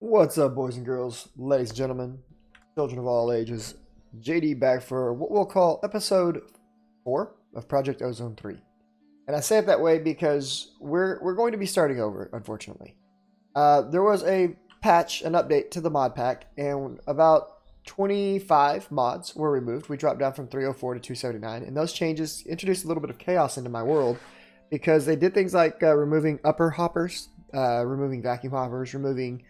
What's up, boys and girls, ladies and gentlemen, children of all ages? JD back for what we'll call episode 4 of Project Ozone 3. And I say it that way because we're going to be starting over, unfortunately. There was a patch, an update to the mod pack, and about 25 mods were removed. We dropped down from 304 to 279, and those changes introduced a little bit of chaos into my world because they did things like removing upper hoppers, removing vacuum hoppers, removing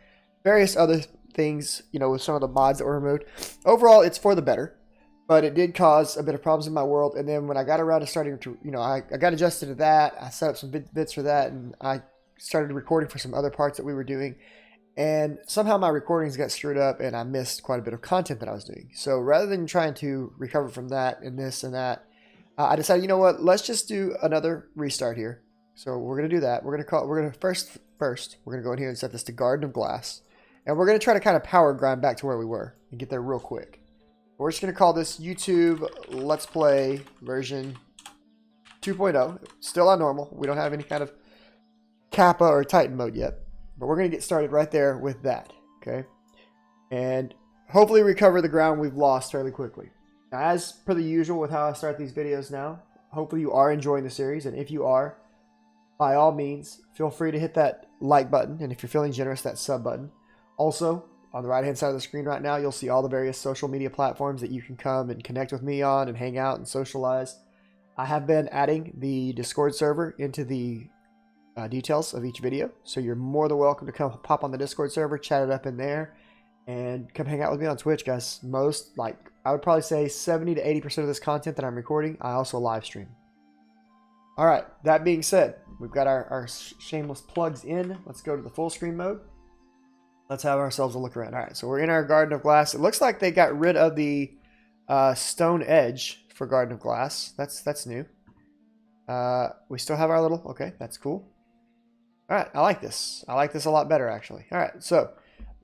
various other things, with some of the mods that were removed. Overall, it's for the better, but it did cause a bit of problems in my world. And then when I got around to starting to, I got adjusted to that. I set up some bits for that, and I started recording for some other parts that we were doing. And somehow my recordings got screwed up, and I missed quite a bit of content that I was doing. So rather than trying to recover from that and this and that, I decided, you know what? Let's just do another restart here. So we're gonna do that. We're gonna first we're gonna go in here and set this to Garden of Glass. And we're going to try to kind of power grind back to where we were and get there real quick. We're just going to call this YouTube Let's Play version 2.0. Still on normal. We don't have any kind of Kappa or Titan mode yet. But we're going to get started right there with that. Okay. And hopefully recover the ground we've lost fairly quickly. Now, as per the usual with how I start these videos now, hopefully you are enjoying the series. And if you are, by all means, feel free to hit that like button. And if you're feeling generous, that sub button. Also, on the right-hand side of the screen right now, you'll see all the various social media platforms that you can come and connect with me on and hang out and socialize. I have been adding the Discord server into the details of each video, so you're more than welcome to come pop on the Discord server, chat it up in there, and come hang out with me on Twitch, guys. I would probably say 70 to 80% of this content that I'm recording, I also live stream. All right, that being said, we've got our shameless plugs in. Let's go to the full screen mode. Let's have ourselves a look around. All right, so we're in our Garden of Glass. It looks like they got rid of the stone edge for Garden of Glass. That's new. We still have our little... Okay, that's cool. All right, I like this. I like this a lot better, actually. All right, so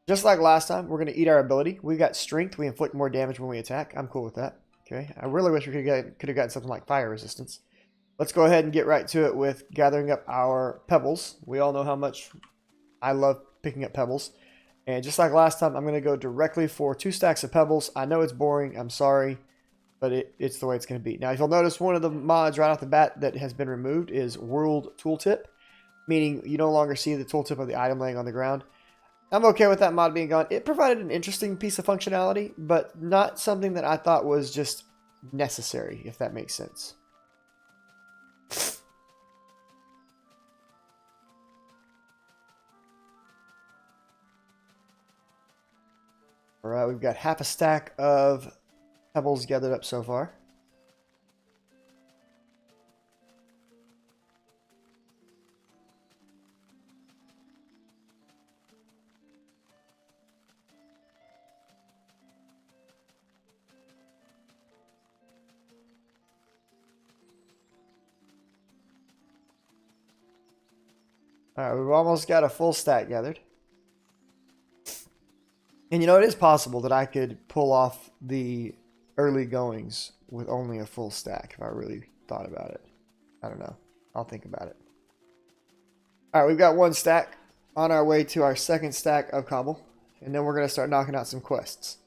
just like last time, we're going to eat our ability. We got Strength. We inflict more damage when we attack. I'm cool with that. Okay, I really wish we could have gotten something like Fire Resistance. Let's go ahead and get right to it with gathering up our pebbles. We all know how much I love picking up pebbles. And just like last time, I'm going to go directly for 2 stacks of pebbles. I know it's boring. I'm sorry. But it's the way it's going to be. Now, if you'll notice, one of the mods right off the bat that has been removed is World Tooltip. Meaning you no longer see the tooltip of the item laying on the ground. I'm okay with that mod being gone. It provided an interesting piece of functionality, but not something that I thought was just necessary, if that makes sense. All right, we've got half a stack of pebbles gathered up so far. All right, we've almost got a full stack gathered. And it is possible that I could pull off the early goings with only a full stack if I really thought about it. I don't know. I'll think about it. All right, we've got 1 stack on our way to our 2nd stack of cobble. And then we're going to start knocking out some quests.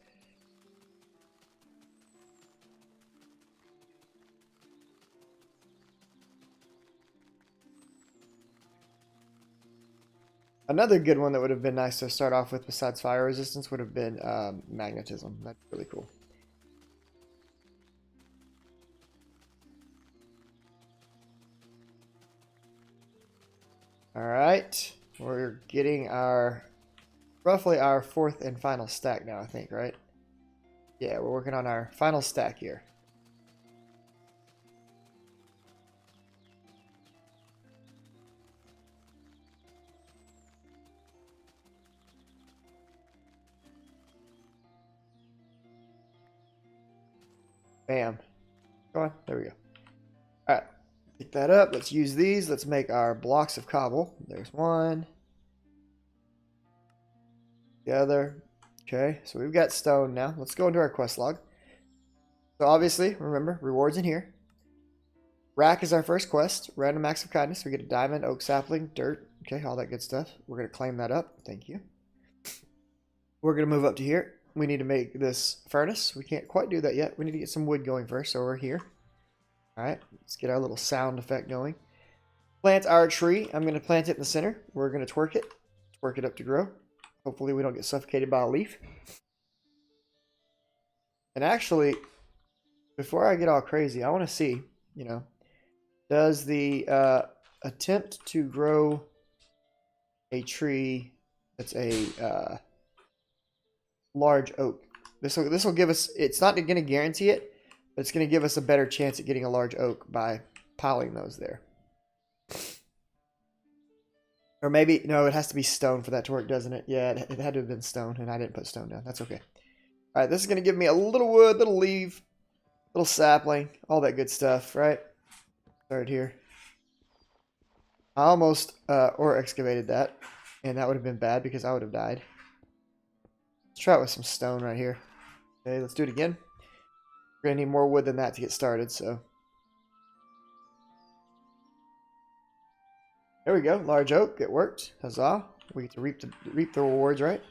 Another good one that would have been nice to start off with besides fire resistance would have been magnetism. That's really cool. All right, we're getting roughly our 4th and final stack now, I think, right? Yeah, we're working on our final stack here. Bam. Go on. There we go. All right. Pick that up. Let's use these. Let's make our blocks of cobble. There's 1. The other. Okay. So we've got stone now. Let's go into our quest log. So obviously, remember, rewards in here. Rack is our first quest. Random acts of kindness. We get a diamond, oak sapling, dirt. Okay, all that good stuff. We're going to claim that up. Thank you. We're going to move up to here. We need to make this furnace. We can't quite do that yet. We need to get some wood going first, so we're here. All right, let's get our little sound effect going. Plant our tree. I'm going to plant it in the center. We're going to twerk it up to grow. Hopefully we don't get suffocated by a leaf. And actually, before I get all crazy, I want to see, you know, does the attempt to grow a tree that's a large oak. This will give us, it's not going to guarantee it, but it's going to give us a better chance at getting a large oak by piling those there. Or maybe, no, it has to be stone for that to work, doesn't it? Yeah, it had to have been stone, and I didn't put stone down. That's okay. All right, this is going to give me a little wood, little leaf, little sapling, all that good stuff, right? Start here. I almost or excavated that, and that would have been bad because I would have died. Let's try it with some stone right here. Okay, let's do it again. We're going to need more wood than that to get started, so. There we go, large oak, it worked. Huzzah. We get to reap the rewards, right?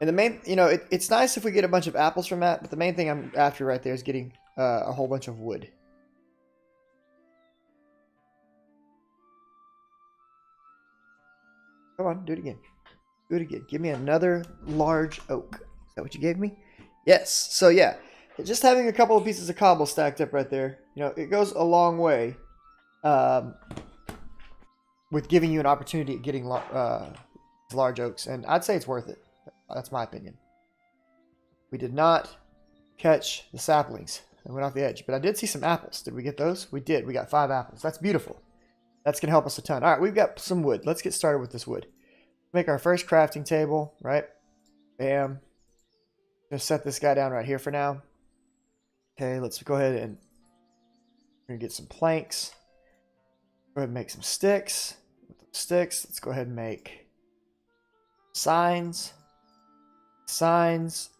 And the main, you know, it's nice if we get a bunch of apples from that, but the main thing I'm after right there is getting a whole bunch of wood. Come on, do it again. Do it again. Give me another large oak. Is that what you gave me? Yes. So yeah, just having a couple of pieces of cobble stacked up right there, you know, it goes a long way with giving you an opportunity at getting large oaks, and I'd say it's worth it. That's my opinion. We did not catch the saplings that went off the edge, but I did see some apples. Did we get those? We did. We got 5 apples. That's beautiful. That's going to help us a ton. All right, we've got some wood. Let's get started with this wood. Make our first crafting table, right? Bam. Just set this guy down right here for now. Okay, let's go ahead and we're going to get some planks. Go ahead and make some sticks. With the sticks, let's go ahead and make signs. Signs.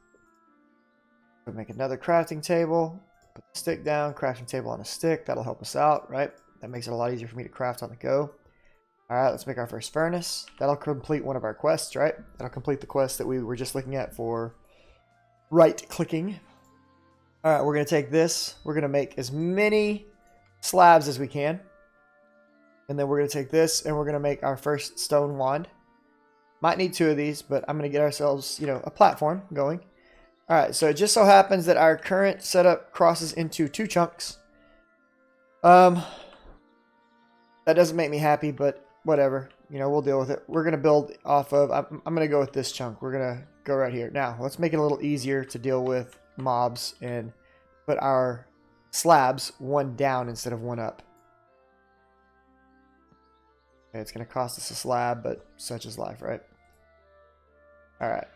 We'll make another crafting table. Put the stick down, crafting table on a stick. That'll help us out, right? That makes it a lot easier for me to craft on the go. All right, let's make our first furnace. That'll complete one of our quests, right? That'll complete the quest that we were just looking at for right-clicking. All right, we're going to take this. We're going to make as many slabs as we can. And then we're going to take this and we're going to make our first stone wand. Might need 2 of these, but I'm going to get ourselves, you know, a platform going. All right, so it just so happens that our current setup crosses into 2 chunks. That doesn't make me happy, but whatever. You know, we'll deal with it. We're going to build off of, I'm going to go with this chunk. We're going to go right here. Now, let's make it a little easier to deal with mobs and put our slabs 1 down instead of 1 up. Okay, it's going to cost us a slab, but such is life, right? All right.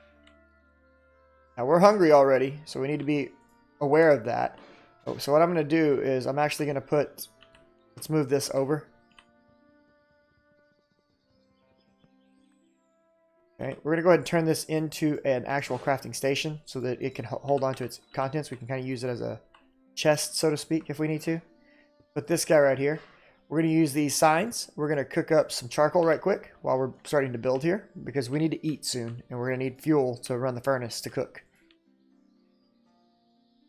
Now, we're hungry already, so we need to be aware of that. Oh, so what I'm going to do is I'm actually going to put, let's move this over. Okay, we're going to go ahead and turn this into an actual crafting station so that it can hold on to its contents. We can kind of use it as a chest, so to speak, if we need to. Put this guy right here. We're going to use these signs. We're going to cook up some charcoal right quick while we're starting to build here because we need to eat soon and we're going to need fuel to run the furnace to cook.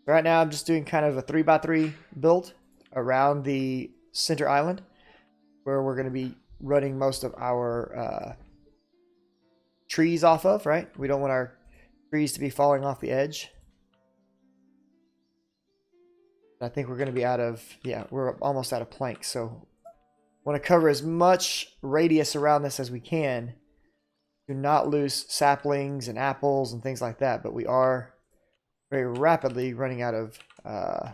Right now I'm just doing kind of a 3x3 build around the center island where we're going to be running most of our trees off of, right? We don't want our trees to be falling off the edge. I think we're going to be out of, yeah, we're almost out of planks. So want to cover as much radius around this as we can to not lose saplings and apples and things like that. But we are very rapidly running out of the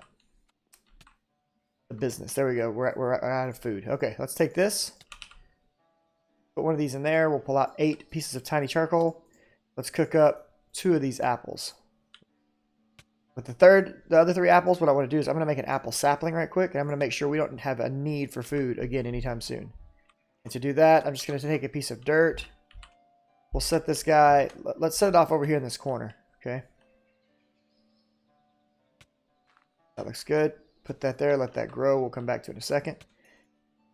business. There we go. We're out of food. Okay, let's take this. Put one of these in there. We'll pull out 8 pieces of tiny charcoal. Let's cook up 2 of these apples. With the other 3 apples, what I want to do is I'm going to make an apple sapling right quick, and I'm going to make sure we don't have a need for food again anytime soon. And to do that, I'm just going to take a piece of dirt. We'll set this guy, let's set it off over here in this corner, okay? That looks good. Put that there, let that grow. We'll come back to it in a second.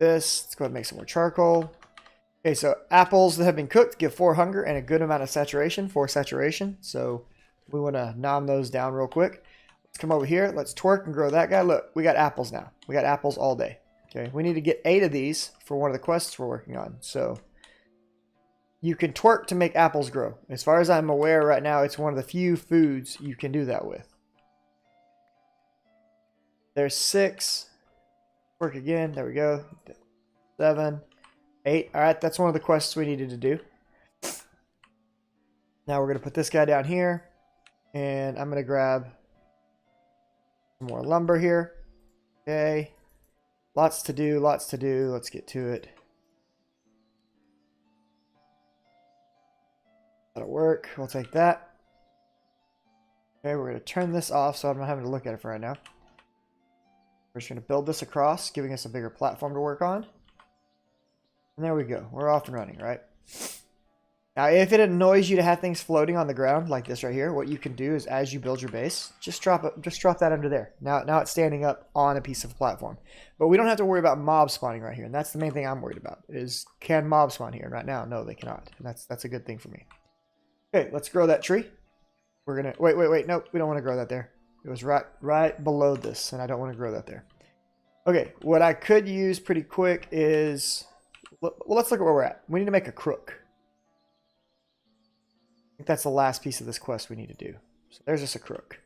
Let's go ahead and make some more charcoal. Okay, so apples that have been cooked give 4 hunger and a good amount of saturation, 4 saturation. So we want to nom those down real quick. Let's come over here. Let's twerk and grow that guy. Look, we got apples now. We got apples all day. Okay, we need to get 8 of these for one of the quests we're working on. So you can twerk to make apples grow. As far as I'm aware right now, it's one of the few foods you can do that with. There's 6. Twerk again. There we go. 7. 8. All right, that's one of the quests we needed to do. Now we're going to put this guy down here. And I'm going to grab some more lumber here. Okay. Lots to do, lots to do. Let's get to it. That'll work. We'll take that. Okay, we're going to turn this off so I'm not having to look at it for right now. We're just going to build this across, giving us a bigger platform to work on. And there we go. We're off and running, right? Now, if it annoys you to have things floating on the ground like this right here, what you can do is as you build your base, just drop that under there. Now it's standing up on a piece of platform. But we don't have to worry about mob spawning right here. And that's the main thing I'm worried about is can mob spawn here? Right now, no, they cannot. And that's a good thing for me. Okay, let's grow that tree. We're going to... Wait. Nope, we don't want to grow that there. It was right below this, and I don't want to grow that there. Okay, what I could use pretty quick is... Well, let's look at where we're at. We need to make a crook. I think that's the last piece of this quest we need to do. So there's just a crook.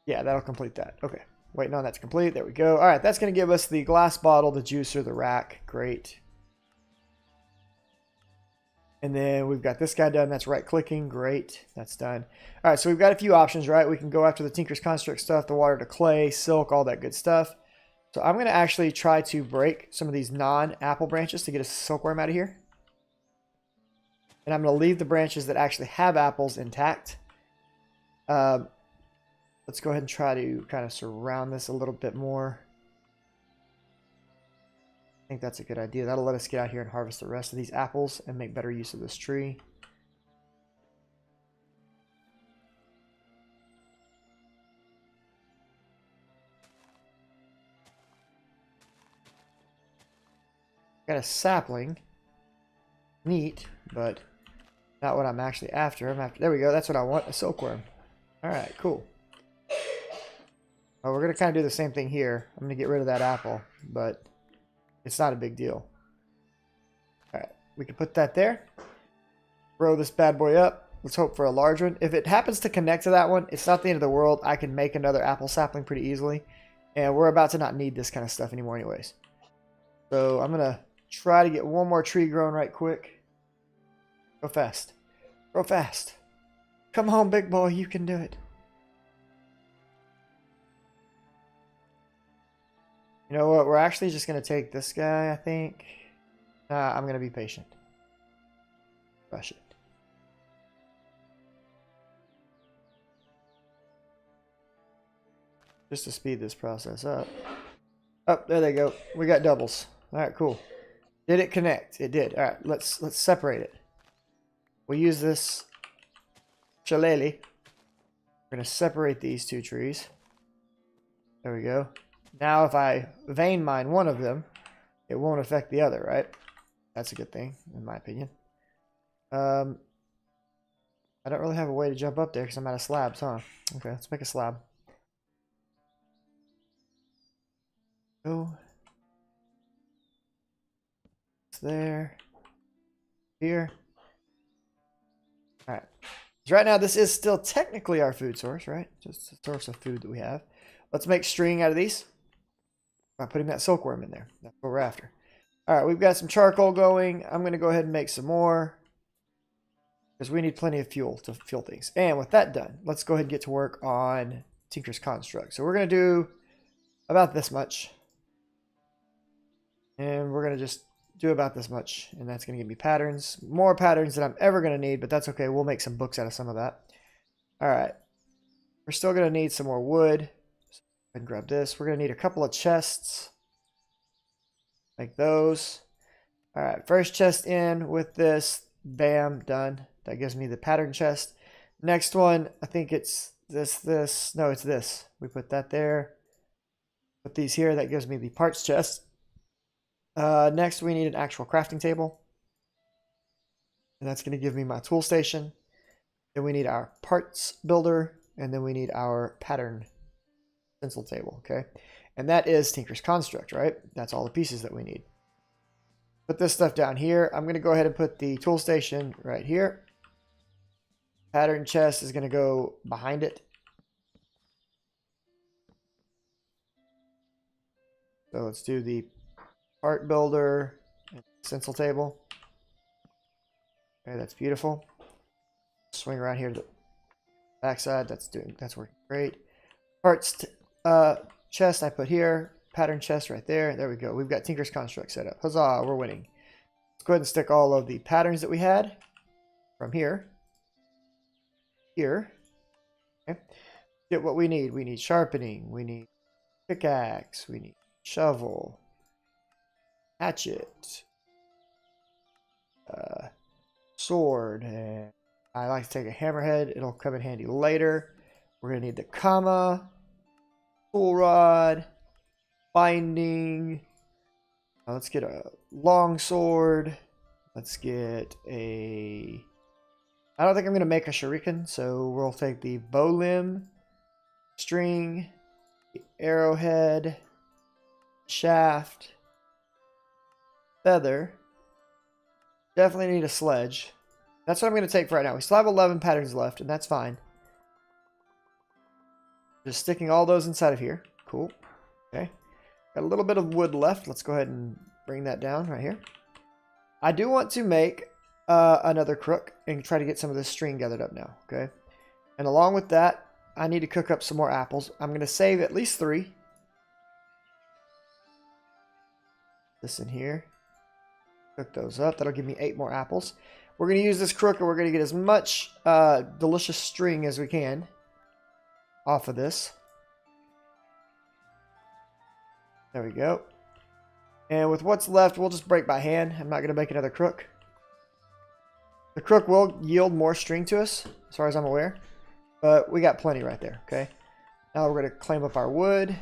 Yeah, that'll complete that. Okay, waiting on that to complete. There we go. All right, that's going to give us the glass bottle, the juicer, the rack. Great. And then we've got this guy done. That's right-clicking. Great. That's done. All right, so we've got a few options, right? We can go after the Tinker's Construct stuff, the water to clay, silk, all that good stuff. So I'm going to actually try to break some of these non-apple branches to get a silkworm out of here. And I'm going to leave the branches that actually have apples intact. Let's go ahead and try to kind of surround this a little bit more. I think that's a good idea. That'll let us get out here and harvest the rest of these apples and make better use of this tree. Got a sapling. Neat, but not what I'm actually after. There we go. That's what I want. A silkworm. All right, cool. Well, we're going to kind of do the same thing here. I'm going to get rid of that apple, but it's not a big deal. All right, we can put that there. Grow this bad boy up. Let's hope for a large one. If it happens to connect to that one, it's not the end of the world. I can make another apple sapling pretty easily. And we're about to not need this kind of stuff anymore anyways. So I'm going to try to get one more tree grown right quick. Go fast. Go fast. Come home, big boy. You can do it. You know what? We're actually just going to take this guy, I think. Nah, I'm going to be patient. Rush it. Just to speed this process up. Oh, there they go. We got doubles. All right, cool. Did it connect? It did. All right, let's separate it. We'll use this shillelagh. We're going to separate these two trees. There we go. Now if I vein mine one of them, it won't affect the other, right? That's a good thing, in my opinion. I don't really have a way to jump up there because I'm out of slabs, huh? Okay, let's make a slab. Go. It's there. Here. Alright. So right now, this is still technically our food source, right? Just a source of food that we have. Let's make string out of these by putting that silkworm in there. That's what we're after. Alright, we've got some charcoal going. I'm going to go ahead and make some more because we need plenty of fuel to fuel things. And with that done, let's go ahead and get to work on Tinker's Construct. So we're going to do about this much. And we're going to just do about this much. And that's going to give me patterns. More patterns than I'm ever going to need, but that's okay. We'll make some books out of some of that. Alright. We're still going to need some more wood. So go ahead and grab this. We're going to need a couple of chests. Make those. Alright, first chest in with this. Bam, done. That gives me the pattern chest. Next one, I think it's this. No, it's this. We put that there. Put these here. That gives me the parts chest. Next, we need an actual crafting table. And that's going to give me my tool station. Then we need our parts builder. And then we need our pattern stencil table, okay? And that is Tinker's Construct, right? That's all the pieces that we need. Put this stuff down here. I'm going to go ahead and put the tool station right here. Pattern chest is going to go behind it. So let's do the part builder and stencil table. Okay, that's beautiful. Swing around here to the backside. That's working great. Parts chest I put here. Pattern chest right there. There we go. We've got Tinker's Construct set up. Huzzah, we're winning. Let's go ahead and stick all of the patterns that we had from here. Here. Okay. Get what we need. We need sharpening. We need pickaxe. We need shovel. Hatchet. Sword. And I like to take a hammerhead. It'll come in handy later. We're going to need the comma. Tool rod. Binding. Let's get a long sword. Let's get a... I don't think I'm going to make a shuriken, so we'll take the bow limb, string, the arrowhead, shaft, feather. Definitely need a sledge. That's what I'm going to take for right now. We still have 11 patterns left, and that's fine. Just sticking all those inside of here. Cool. Okay. Got a little bit of wood left. Let's go ahead and bring that down right here. I do want to make another crook and try to get some of this string gathered up now. Okay. And along with that, I need to cook up some more apples. I'm going to save at least 3. This in here. Cook those up. That'll give me 8 more apples. We're going to use this crook and we're going to get as much delicious string as we can off of this. There we go. And with what's left, we'll just break by hand. I'm not going to make another crook. The crook will yield more string to us, as far as I'm aware. But we got plenty right there, okay? Now we're going to claim up our wood.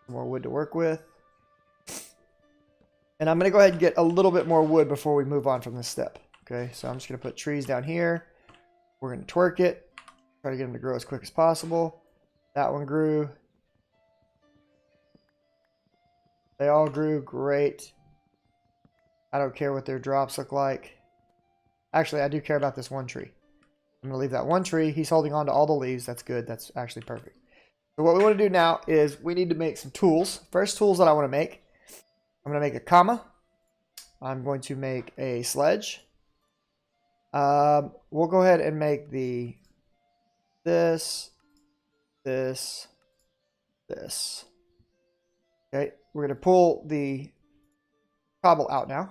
More wood to work with. And I'm going to go ahead and get a little bit more wood before we move on from this step. Okay, so I'm just going to put trees down here. We're going to twerk it. Try to get them to grow as quick as possible. That one grew. They all grew great. I don't care what their drops look like. Actually, I do care about this one tree. I'm going to leave that one tree. He's holding on to all the leaves. That's good. That's actually perfect. So what we want to do now is we need to make some tools. First tools that I want to make. I'm going to make a comma. I'm going to make a sledge. We'll go ahead and make this. Okay, we're going to pull the cobble out now.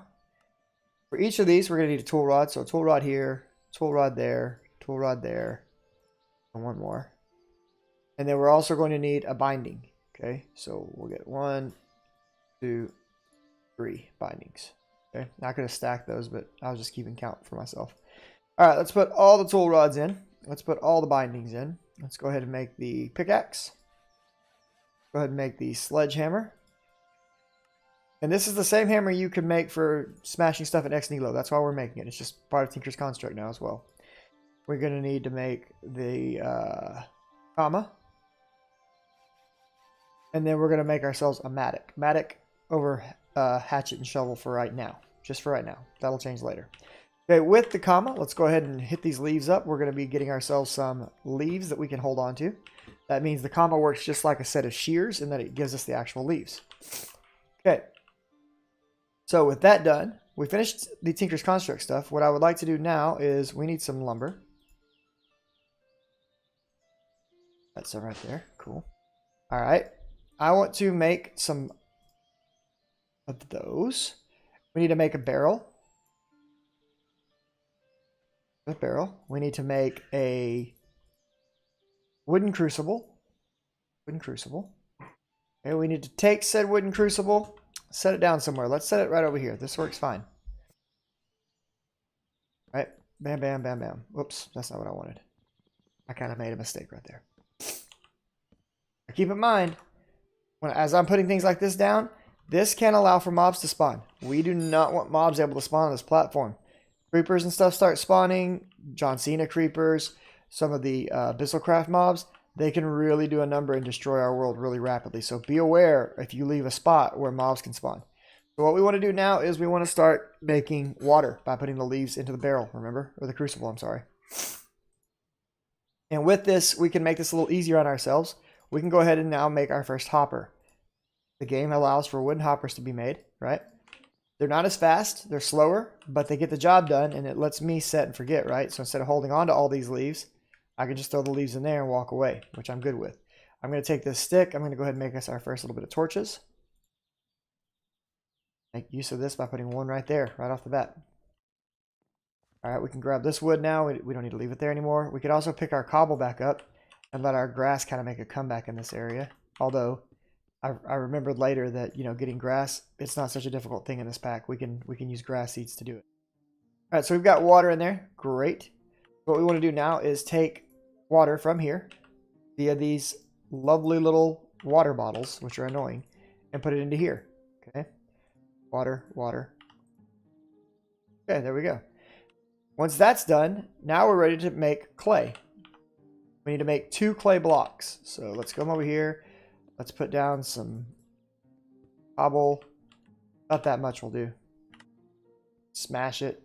For each of these, we're going to need a tool rod. So a tool rod here, tool rod there, and one more. And then we're also going to need a binding. Okay, so we'll get 1, 2, 3 bindings. Okay, not going to stack those, but I was just keeping count for myself. All right, let's put all the tool rods in. Let's put all the bindings in. Let's go ahead and make the pickaxe. Go ahead and make the sledgehammer. And this is the same hammer you can make for smashing stuff at Ex Nihilo. That's why we're making it. It's just part of Tinker's Construct now as well. We're going to need to make the comma. And then we're going to make ourselves a mattock. Mattock over hatchet and shovel for right now. Just for right now. That'll change later. Okay, with the comma, let's go ahead and hit these leaves up. We're going to be getting ourselves some leaves that we can hold on to. That means the comma works just like a set of shears and that it gives us the actual leaves. Okay. So with that done, we finished the Tinker's Construct stuff. What I would like to do now is we need some lumber. That's some right there. Cool. All right. I want to make some of those. We need to make a barrel. A barrel. We need to make a wooden crucible. Wooden crucible. Okay, we need to take said wooden crucible, set it down somewhere. Let's set it right over here. This works fine. Right? Bam, bam, bam, bam. Whoops, that's not what I wanted. I kind of made a mistake right there. Keep in mind, as I'm putting things like this down, this can allow for mobs to spawn. We do not want mobs able to spawn on this platform. Creepers and stuff start spawning. John Cena creepers, some of the Abyssal mobs, they can really do a number and destroy our world really rapidly. So be aware if you leave a spot where mobs can spawn. So what we want to do now is we want to start making water by putting the leaves into the barrel, remember? Or the crucible, I'm sorry. And with this, we can make this a little easier on ourselves. We can go ahead and now make our first hopper. The game allows for wooden hoppers to be made, right? They're not as fast, they're slower, but they get the job done, and it lets me set and forget, right? So instead of holding on to all these leaves, I can just throw the leaves in there and walk away, which I'm good with. I'm going to take this stick, I'm going to go ahead and make us our first little bit of torches. Make use of this by putting one right there, right off the bat. All right, we can grab this wood now. We don't need to leave it there anymore. We could also pick our cobble back up and let our grass kind of make a comeback in this area. Although, I remembered later that, you know, getting grass, it's not such a difficult thing in this pack. We can use grass seeds to do it. All right, so we've got water in there. Great. What we want to do now is take water from here via these lovely little water bottles, which are annoying, and put it into here. Okay. Water, water. Okay, there we go. Once that's done, now we're ready to make clay. We need to make 2 clay blocks. So let's come over here. Let's put down some cobble. Not that much will do. Smash it.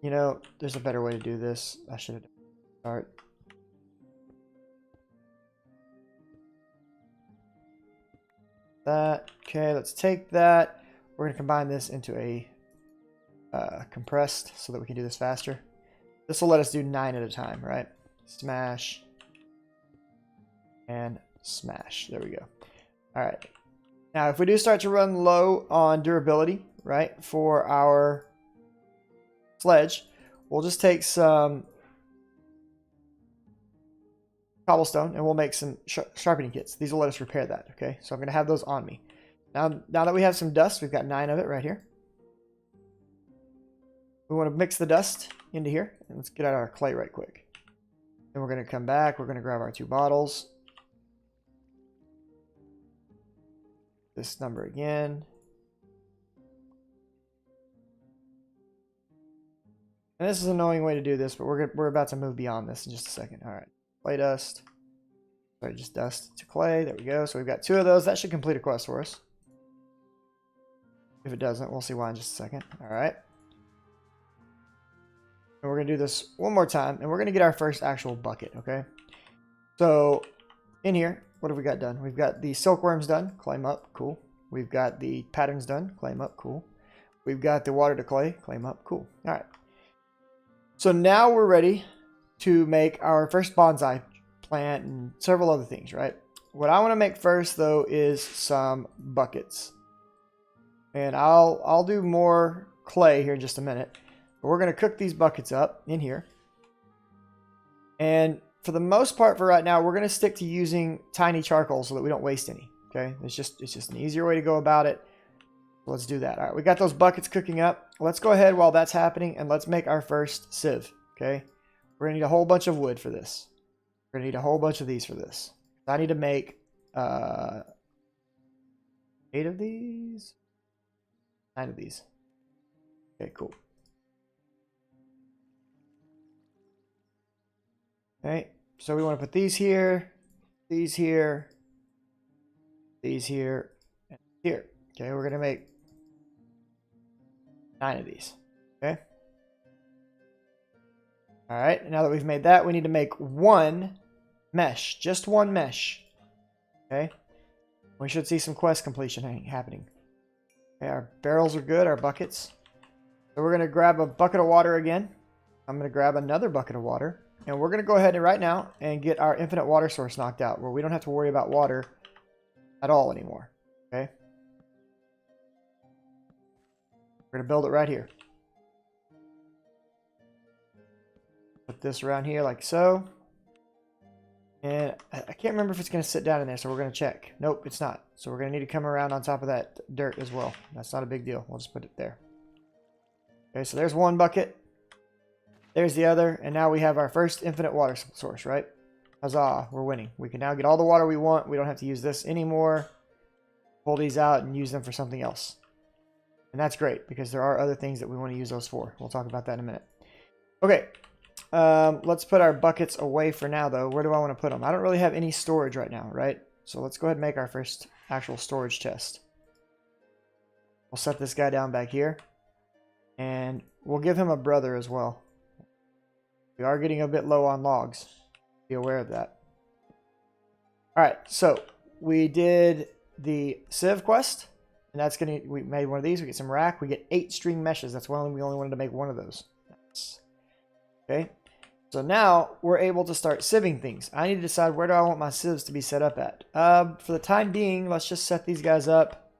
You know, there's a better way to do this. I should have start. That. Okay, let's take that. We're going to combine this into a compressed so that we can do this faster. This will let us do 9 at a time, right? Smash. And smash. There we go. All right. Now, if we do start to run low on durability, right, for our sledge, we'll just take some cobblestone and we'll make some sharpening kits. These will let us repair that, okay? So I'm going to have those on me. Now that we have some dust, we've got 9 of it right here. We want to mix the dust into here. And let's get out our clay right quick. Then we're going to come back. We're going to grab our 2 bottles. This number again. And this is an annoying way to do this, but we're about to move beyond this in just a second. All right, clay dust. Sorry, just dust to clay. There we go. So we've got 2 of those. That should complete a quest for us. If it doesn't, we'll see why in just a second. All right. And we're going to do this one more time, and we're going to get our first actual bucket, okay? So in here, what have we got done? We've got the silkworms done. Claim up. Cool. We've got the patterns done. Claim up. Cool. We've got the water to clay. Claim up. Cool. All right. So now we're ready to make our first bonsai plant and several other things, right? What I want to make first, though, is some buckets. And I'll do more clay here in just a minute. But we're going to cook these buckets up in here. And for the most part for right now, we're going to stick to using tiny charcoal so that we don't waste any. Okay, it's just an easier way to go about it. Let's do that. All right, we got those buckets cooking up. Let's go ahead while that's happening and let's make our first sieve. Okay, we're gonna need a whole bunch of wood for this. We're gonna need a whole bunch of these for this. I need to make 8 of these, 9 of these. Okay, cool. Okay, so we want to put these here, these here, these here, and here. Okay, we're gonna make 9 of these. Okay. All right. Now that we've made that, we need to make 1 mesh, just 1 mesh. Okay. We should see some quest completion happening. Okay, our barrels are good, our buckets. So we're gonna grab a bucket of water again. I'm gonna grab another bucket of water. And we're going to go ahead and right now and get our infinite water source knocked out where we don't have to worry about water at all anymore. Okay. We're going to build it right here. Put this around here like so. And I can't remember if it's going to sit down in there, so we're going to check. Nope, it's not. So we're going to need to come around on top of that dirt as well. That's not a big deal. We'll just put it there. Okay, so there's 1 bucket. There's the other, and now we have our first infinite water source, right? Huzzah, we're winning. We can now get all the water we want. We don't have to use this anymore. Pull these out and use them for something else. And that's great, because there are other things that we want to use those for. We'll talk about that in a minute. Okay, let's put our buckets away for now, though. Where do I want to put them? I don't really have any storage right now, right? So let's go ahead and make our first actual storage chest. We'll set this guy down back here. And we'll give him a brother as well. We are getting a bit low on logs. Be aware of that. Alright, so we did the Civ quest. And that's gonna, we made one of these. We get some rack. We get 8 string meshes. That's why we only wanted to make one of those. Okay. So now we're able to start sieving things. I need to decide where do I want my sieves to be set up at. For the time being, let's just set these guys up.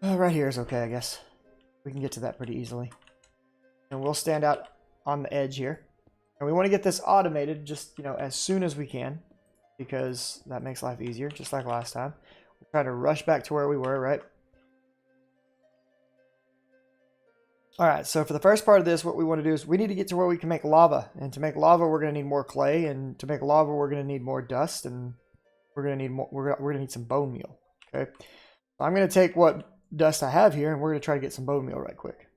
Right here is okay, I guess. We can get to that pretty easily. And we'll stand out on the edge here. And we want to get this automated just, as soon as we can. Because that makes life easier, just like last time. We'll try to rush back to where we were, right? Alright, so for the first part of this, what we want to do is we need to get to where we can make lava. And to make lava, we're going to need more clay. And to make lava, we're going to need more dust. And we're going to need more, we're going to need some bone meal. Okay? So I'm going to take what dust I have here, and we're going to try to get some bone meal right quick.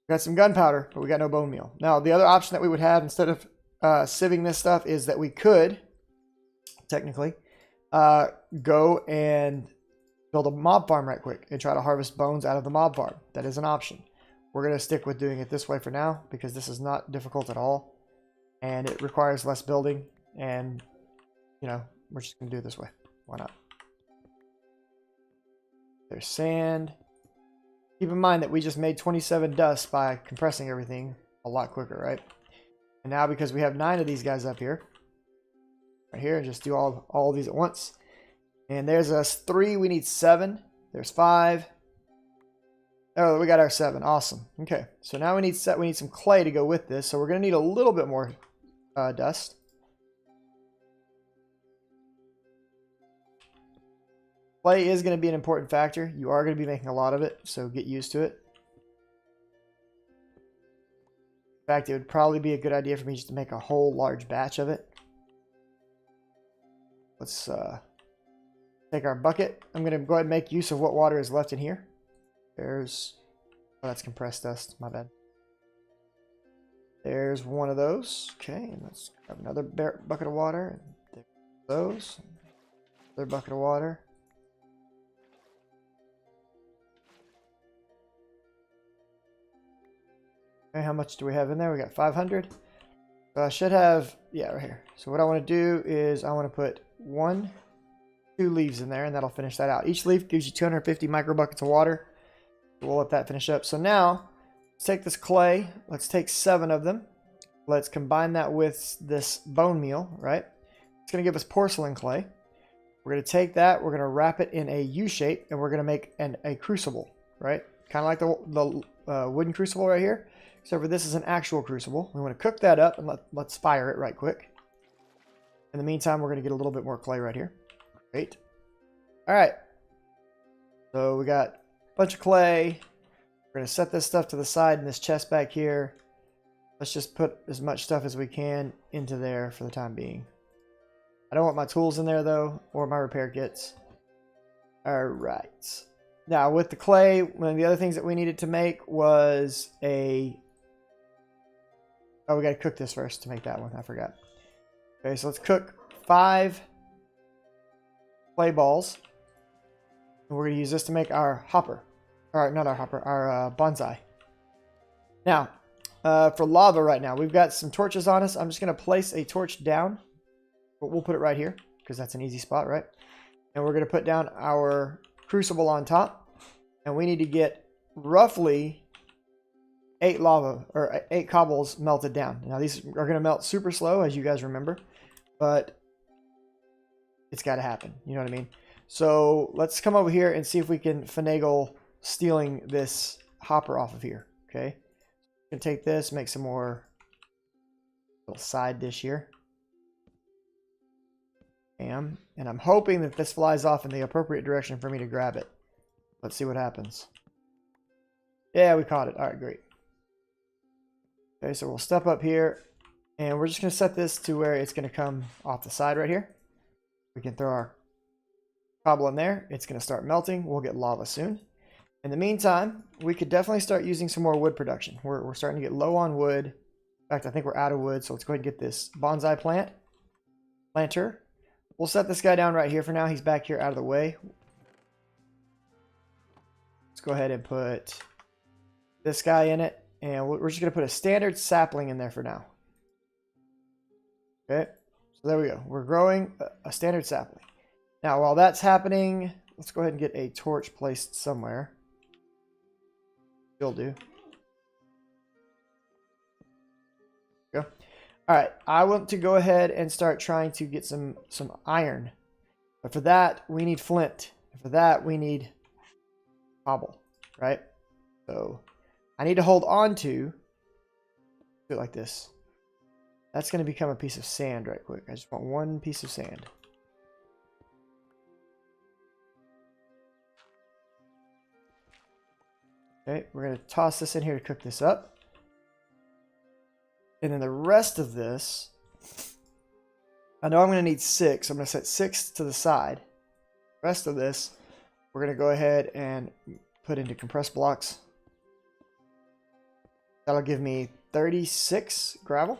We got some gunpowder, but we got no bone meal. Now, the other option that we would have instead of sieving this stuff is that we could, technically, go and build a mob farm right quick and try to harvest bones out of the mob farm. That is an option. We're going to stick with doing it this way for now because this is not difficult at all. And it requires less building. And, we're just going to do it this way. Why not? There's sand. Keep in mind that we just made 27 dust by compressing everything a lot quicker, right? And now because we have 9 of these guys up here, right here, just do all of these at once. And there's us 3. We need 7. There's 5. Oh, we got our 7. Awesome. Okay, so now we need some clay to go with this. So we're going to need a little bit more dust. Clay is going to be an important factor. You are going to be making a lot of it, so get used to it. In fact, it would probably be a good idea for me just to make a whole large batch of it. Let's take our bucket. I'm going to go ahead and make use of what water is left in here. There's... Oh, that's compressed dust. My bad. There's one of those. Okay, and let's grab another bucket of water. And there's those. Another bucket of water. Okay, how much do we have in there? We got 500. So I should have... Yeah, right here. So what I want to do is I want to put 2 leaves in there, and that'll finish that out. Each leaf gives you 250 micro buckets of water. We'll let that finish up. So now, let's take this clay. Let's take 7 of them. Let's combine that with this bone meal, right? It's going to give us porcelain clay. We're going to take that. We're going to wrap it in a U shape, and we're going to make a crucible, right? Kind of like the wooden crucible right here. Except for this is an actual crucible. We want to cook that up, and let's fire it right quick. In the meantime, we're going to get a little bit more clay right here. Great. All right. So we got a bunch of clay. We're going to set this stuff to the side in this chest back here. Let's just put as much stuff as we can into there for the time being. I don't want my tools in there, though, or my repair kits. All right. Now, with the clay, one of the other things that we needed to make was a... Oh, we got to cook this first to make that one. I forgot. Okay, so let's cook 5 clay balls. And we're going to use this to make our hopper. Alright, not our hopper, our bonsai. Now, for lava right now, we've got some torches on us. I'm just going to place a torch down. We'll put it right here, because that's an easy spot, right? And we're going to put down our crucible on top. And we need to get roughly 8 cobbles melted down. Now, these are going to melt super slow, as you guys remember. But it's got to happen. You know what I mean? So let's come over here and see if we can finagle stealing this hopper off of here. Okay. Gonna take this, make some more little side dish here. Bam. And I'm hoping that this flies off in the appropriate direction for me to grab it. Let's see what happens. Yeah, we caught it. All right, great. Okay, so we'll step up here. And we're just going to set this to where it's going to come off the side right here. We can throw our cobble in there. It's going to start melting. We'll get lava soon. In the meantime, we could definitely start using some more wood production. We're starting to get low on wood. In fact, I think we're out of wood, so let's go ahead and get this bonsai planter. We'll set this guy down right here for now. He's back here out of the way. Let's go ahead and put this guy in it, and we're just going to put a standard sapling in there for now. Okay, so there we go. We're growing a standard sapling. Now, while that's happening, let's go ahead and get a torch placed somewhere. Will do. Go. All right, I want to go ahead and start trying to get some iron. But for that, we need flint. And for that, we need cobble, right? So I need to hold on to do it like this. That's going to become a piece of sand right quick. I just want one piece of sand. Okay, we're going to toss this in here to cook this up. And then the rest of this, I know I'm going to need 6. I'm going to set 6 to the side. The rest of this, we're going to go ahead and put into compressed blocks. That'll give me 36 gravel.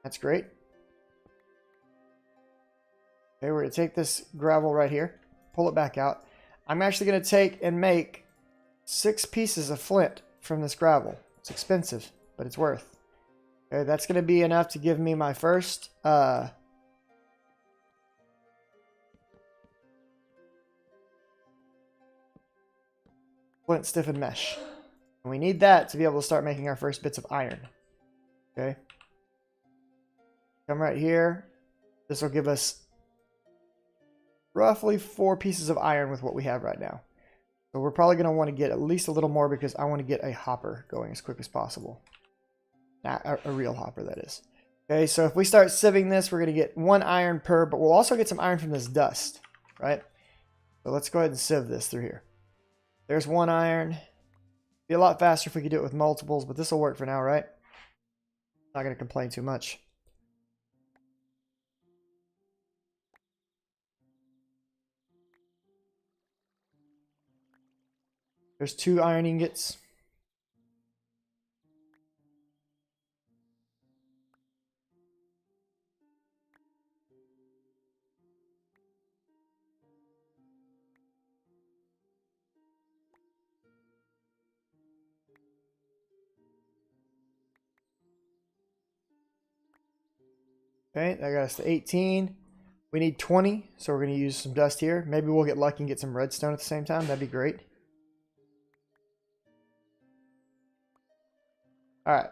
That's great. Okay, we're going to take this gravel right here, pull it back out. I'm actually going to take and make 6 pieces of flint from this gravel. It's expensive, but it's worth. Okay, that's going to be enough to give me my first flint stiffened mesh. And we need that to be able to start making our first bits of iron. Okay. Come right here. This will give us roughly 4 pieces of iron with what we have right now. So we're probably going to want to get at least a little more because I want to get a hopper going as quick as possible. Not a real hopper, that is. Okay, so if we start sieving this, we're going to get 1 iron per, but we'll also get some iron from this dust, right? So let's go ahead and sieve this through here. There's 1 iron. Be a lot faster if we could do it with multiples, but this will work for now, right? Not going to complain too much. There's 2 iron ingots. Okay, that got us to 18. We need 20, so we're going to use some dust here. Maybe we'll get lucky and get some redstone at the same time. That'd be great. All right.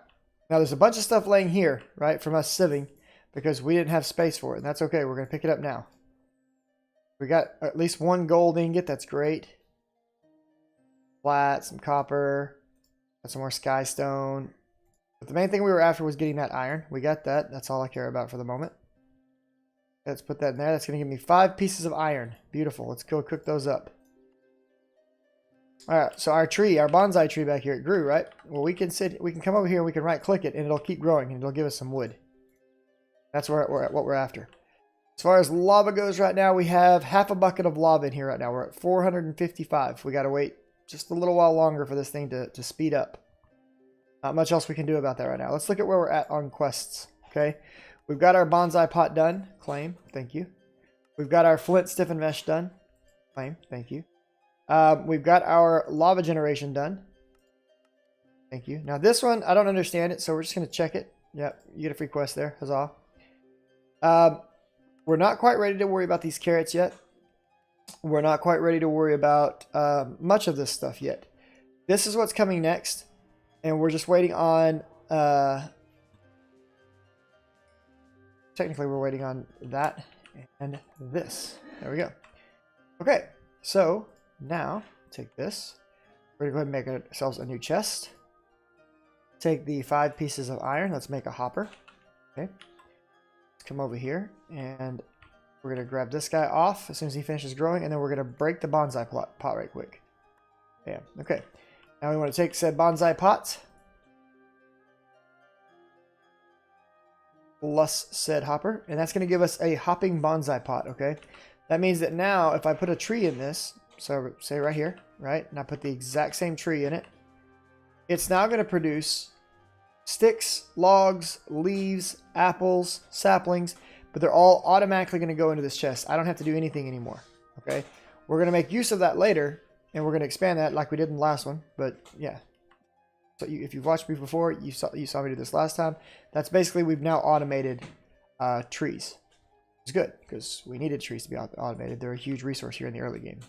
Now there's a bunch of stuff laying here, right, from us sieving because we didn't have space for it. And that's okay. We're going to pick it up now. We got at least 1 gold ingot. That's great. Flat, some copper, got some more sky stone. But the main thing we were after was getting that iron. We got that. That's all I care about for the moment. Let's put that in there. That's going to give me 5 pieces of iron. Beautiful. Let's go cook those up. All right. So our tree, our bonsai tree back here, it grew, right? Well, we can come over here and we can right click it and it'll keep growing and it'll give us some wood. That's what we're after. As far as lava goes right now, we have half a bucket of lava in here right now. We're at 455. We got to wait just a little while longer for this thing to speed up. Not much else we can do about that right now. Let's look at where we're at on quests. Okay. We've got our bonsai pot done. Claim. Thank you. We've got our flint stiffened mesh done. Claim. Thank you. We've got our lava generation done. Thank you. Now this one, I don't understand it, so we're just going to check it. Yep. You get a free quest there. Huzzah. We're not quite ready to worry about these carrots yet. We're not quite ready to worry about much of this stuff yet. This is what's coming next. And we're just waiting on, technically we're waiting on that and this. There we go. Okay, so now take this. We're gonna go ahead and make ourselves a new chest. Take the 5 pieces of iron. Let's make a hopper. Okay. Let's come over here and we're gonna grab this guy off as soon as he finishes growing, and then we're gonna break the bonsai pot right quick. Yeah, okay. Now we want to take said bonsai pot. plus said hopper, and that's going to give us a hopping bonsai pot, okay? That means that now if I put a tree in this, so say right here, right, and I put the exact same tree in it, it's now going to produce sticks, logs, leaves, apples, saplings, but they're all automatically going to go into this chest. I don't have to do anything anymore, okay? We're going to make use of that later, and we're going to expand that like we did in the last one, but yeah. So if you've watched me before, you saw me do this last time. That's basically, we've now automated trees. It's good, because we needed trees to be automated. They're a huge resource here in the early game.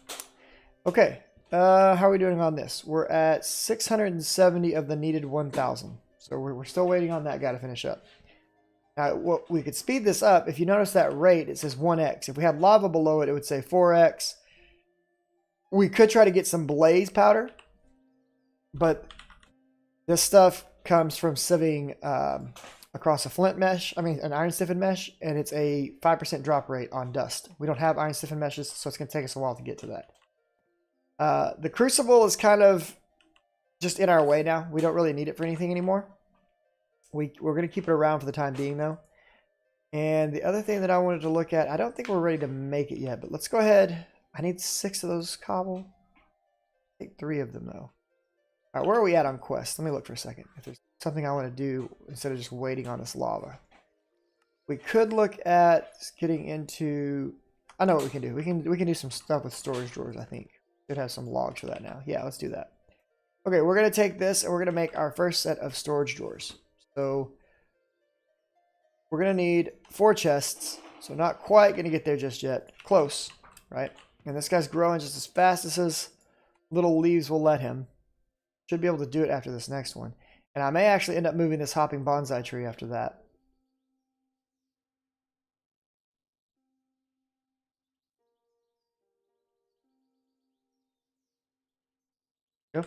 Okay, how are we doing on this? We're at 670 of the needed 1,000. So we're still waiting on that guy to finish up. Now, we could speed this up. If you notice that rate, it says 1x. If we had lava below it, it would say 4x. We could try to get some blaze powder, but this stuff comes from sieving across a flint mesh, an iron stiffened mesh, and it's a 5% drop rate on dust. We don't have iron stiffened meshes, so it's going to take us a while to get to that. The crucible is kind of just in our way now. We don't really need it for anything anymore. We're going to keep it around for the time being, though. And the other thing that I wanted to look at, I don't think we're ready to make it yet, but let's go ahead. I need 6 of those cobble. Take 3 of them, though. All right, where are we at on quest? Let me look for a second. If there's something I want to do instead of just waiting on this lava. We could look at getting into... I know what we can do. We can do some stuff with storage drawers, I think. Should have some logs for that now. Yeah, let's do that. Okay, we're going to take this and we're going to make our first set of storage drawers. So we're going to need 4 chests. So not quite going to get there just yet. Close, right? And this guy's growing just as fast as his little leaves will let him. Should be able to do it after this next one. And I may actually end up moving this hopping bonsai tree after that. Go.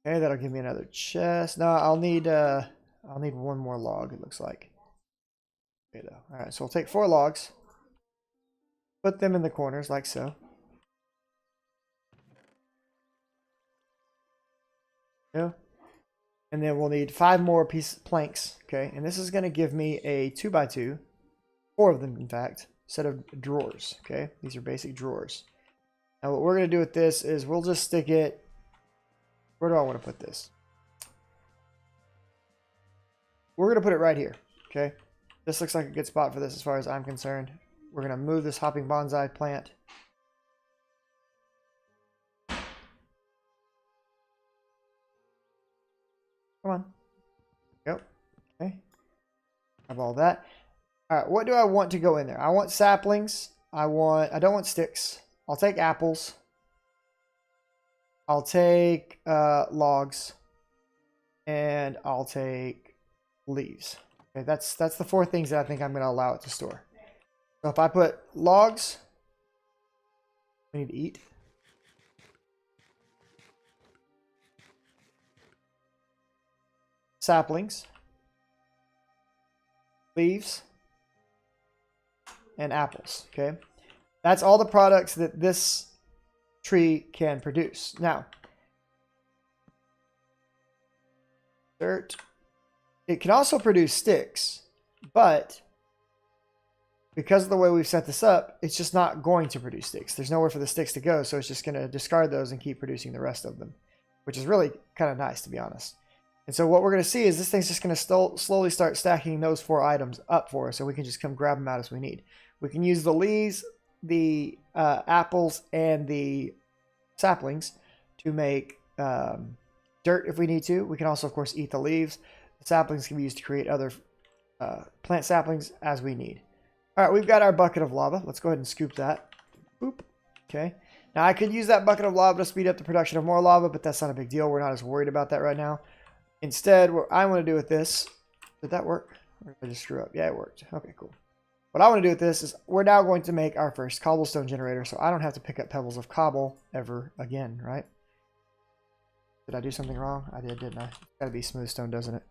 Okay, that'll give me another chest. No, I'll need 1 more log, it looks like. Okay, though. Alright, so we'll take 4 logs. Put them in the corners like so. Yeah. And then we'll need 5 more planks, okay? And this is going to give me a 2x2, 4 of them in fact, set of drawers, okay? These are basic drawers. Now what we're going to do with this is we'll just stick it, where do I want to put this? We're going to put it right here, okay? This looks like a good spot for this as far as I'm concerned. We're going to move this hopping bonsai plant. Come on. Go. Okay. Have all that. All right. What do I want to go in there? I want saplings. I don't want sticks. I'll take apples. I'll take logs. And I'll take leaves. Okay. That's the 4 things that I think I'm going to allow it to store. So if I put logs, we need to eat. Saplings, leaves, and apples, okay? That's all the products that this tree can produce. Now, dirt, it can also produce sticks, but because of the way we've set this up, it's just not going to produce sticks. There's nowhere for the sticks to go, so it's just going to discard those and keep producing the rest of them, which is really kind of nice, to be honest. And so what we're going to see is this thing's just going to slowly start stacking those 4 items up for us, so we can just come grab them out as we need. We can use the leaves, the apples, and the saplings to make dirt if we need to. We can also, of course, eat the leaves. The saplings can be used to create other plant saplings as we need. All right, we've got our bucket of lava. Let's go ahead and scoop that. Boop. Okay. Now, I could use that bucket of lava to speed up the production of more lava, but that's not a big deal. We're not as worried about that right now. Instead, what I want to do with this, did that work? Or did I just screw up? Yeah, it worked. Okay, cool. What I want to do with this is we're now going to make our first cobblestone generator, so I don't have to pick up pebbles of cobble ever again, right? Did I do something wrong? I did, didn't I? It's got to be smooth stone, doesn't it?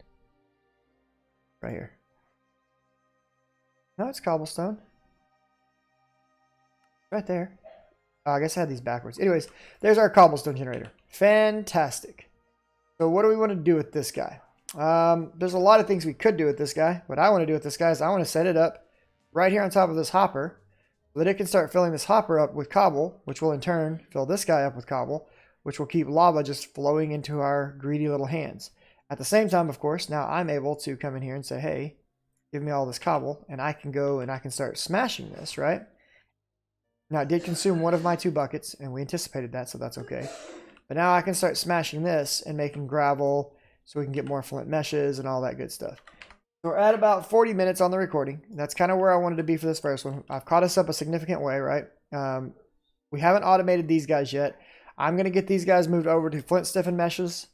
Right here. No, it's cobblestone. Right there. Oh, I guess I had these backwards. Anyways, there's our cobblestone generator. Fantastic. So what do we want to do with this guy? There's a lot of things we could do with this guy. What I want to do with this guy is I want to set it up right here on top of this hopper so that it can start filling this hopper up with cobble, which will in turn fill this guy up with cobble, which will keep lava just flowing into our greedy little hands. At the same time, of course, now I'm able to come in here and say, hey, give me all this cobble, and I can go and I can start smashing this, right? Now, it did consume one of my 2 buckets, and we anticipated that, so that's okay. But now I can start smashing this and making gravel so we can get more flint meshes and all that good stuff. So we're at about 40 minutes on the recording. That's kind of where I wanted to be for this first one. I've caught us up a significant way, right? We haven't automated these guys yet. I'm going to get these guys moved over to flint stiffened meshes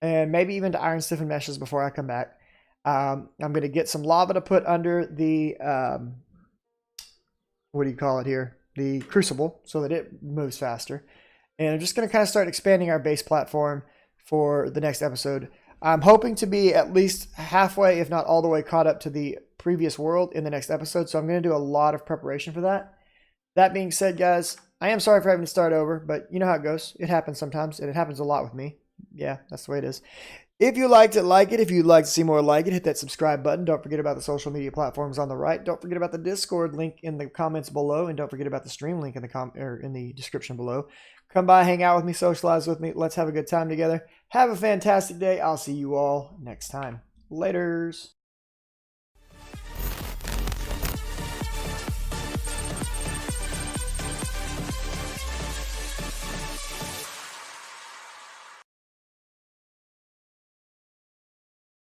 and maybe even to iron stiffened meshes before I come back. I'm going to get some lava to put under the, what do you call it here? The crucible so that it moves faster. And I'm just going to kind of start expanding our base platform for the next episode. I'm hoping to be at least halfway, if not all the way, caught up to the previous world in the next episode. So I'm going to do a lot of preparation for that. That being said, guys, I am sorry for having to start over, but you know how it goes. It happens sometimes, and it happens a lot with me. Yeah, that's the way it is. If you liked it, like it. If you'd like to see more like it, hit that subscribe button. Don't forget about the social media platforms on the right. Don't forget about the Discord link in the comments below, and don't forget about the stream link in the description below. Come by, hang out with me, socialize with me. Let's have a good time together. Have a fantastic day. I'll see you all next time. Laters.